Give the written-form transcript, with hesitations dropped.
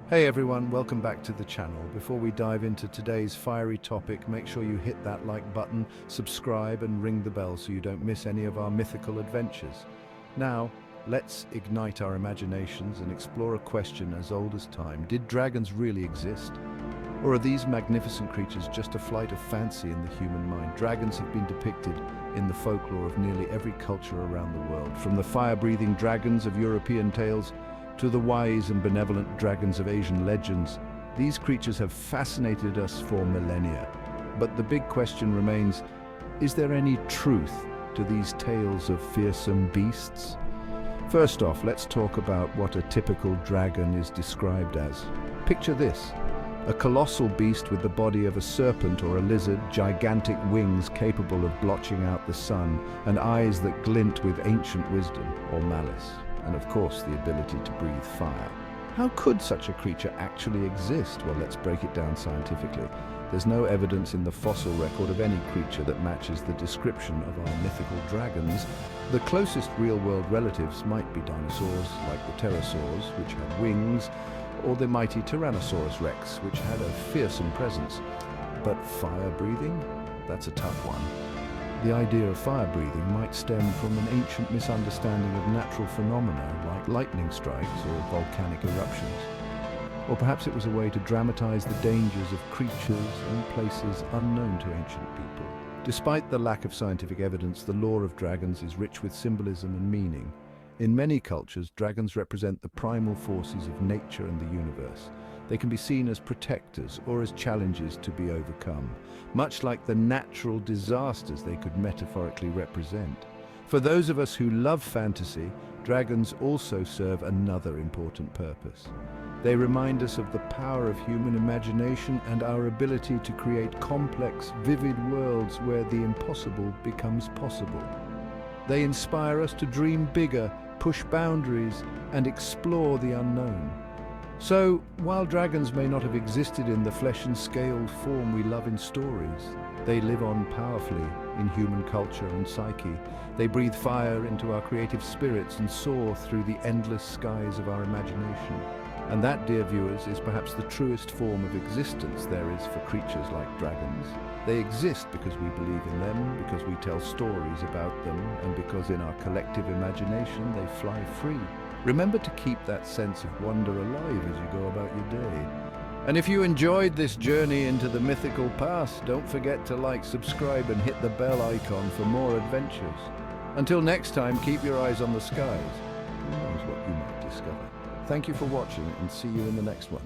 Hey everyone, welcome back to the channel. Before we dive into today's fiery topic, make sure you hit that like button, subscribe and ring the bell so you don't miss any of our mythical adventures. Now, let's ignite our imaginations and explore a question as old as time. Did dragons really exist? Or are these magnificent creatures just a flight of fancy in the human mind? Dragons have been depicted in the folklore of nearly every culture around the world, from the fire-breathing dragons of European tales to the wise and benevolent dragons of Asian legends. These creatures have fascinated us for millennia. But the big question remains, is there any truth to these tales of fearsome beasts? First off, let's talk about what a typical dragon is described as. Picture this: a colossal beast with the body of a serpent or a lizard, gigantic wings capable of blotching out the sun, and eyes that glint with ancient wisdom or malice, and of course the ability to breathe fire. How could such a creature actually exist? Well, let's break it down scientifically. There's no evidence in the fossil record of any creature that matches the description of our mythical dragons. The closest real-world relatives might be dinosaurs, like the pterosaurs, which had wings, or the mighty Tyrannosaurus rex, which had a fearsome presence. But fire-breathing? That's a tough one. The idea of fire-breathing might stem from an ancient misunderstanding of natural phenomena like lightning strikes or volcanic eruptions. Or perhaps it was a way to dramatize the dangers of creatures and places unknown to ancient people. Despite the lack of scientific evidence, the lore of dragons is rich with symbolism and meaning. In many cultures, dragons represent the primal forces of nature and the universe. They can be seen as protectors or as challenges to be overcome, much like the natural disasters they could metaphorically represent. For those of us who love fantasy, dragons also serve another important purpose. They remind us of the power of human imagination and our ability to create complex, vivid worlds where the impossible becomes possible. They inspire us to dream bigger, push boundaries, and explore the unknown. So, while dragons may not have existed in the flesh and scaled form we love in stories, they live on powerfully in human culture and psyche. They breathe fire into our creative spirits and soar through the endless skies of our imagination. And that, dear viewers, is perhaps the truest form of existence there is for creatures like dragons. They exist because we believe in them, because we tell stories about them, and because in our collective imagination they fly free. Remember to keep that sense of wonder alive as you go about your day. And if you enjoyed this journey into the mythical past, don't forget to like, subscribe, and hit the bell icon for more adventures. Until next time, keep your eyes on the skies. Who knows what you might discover. Thank you for watching, and see you in the next one.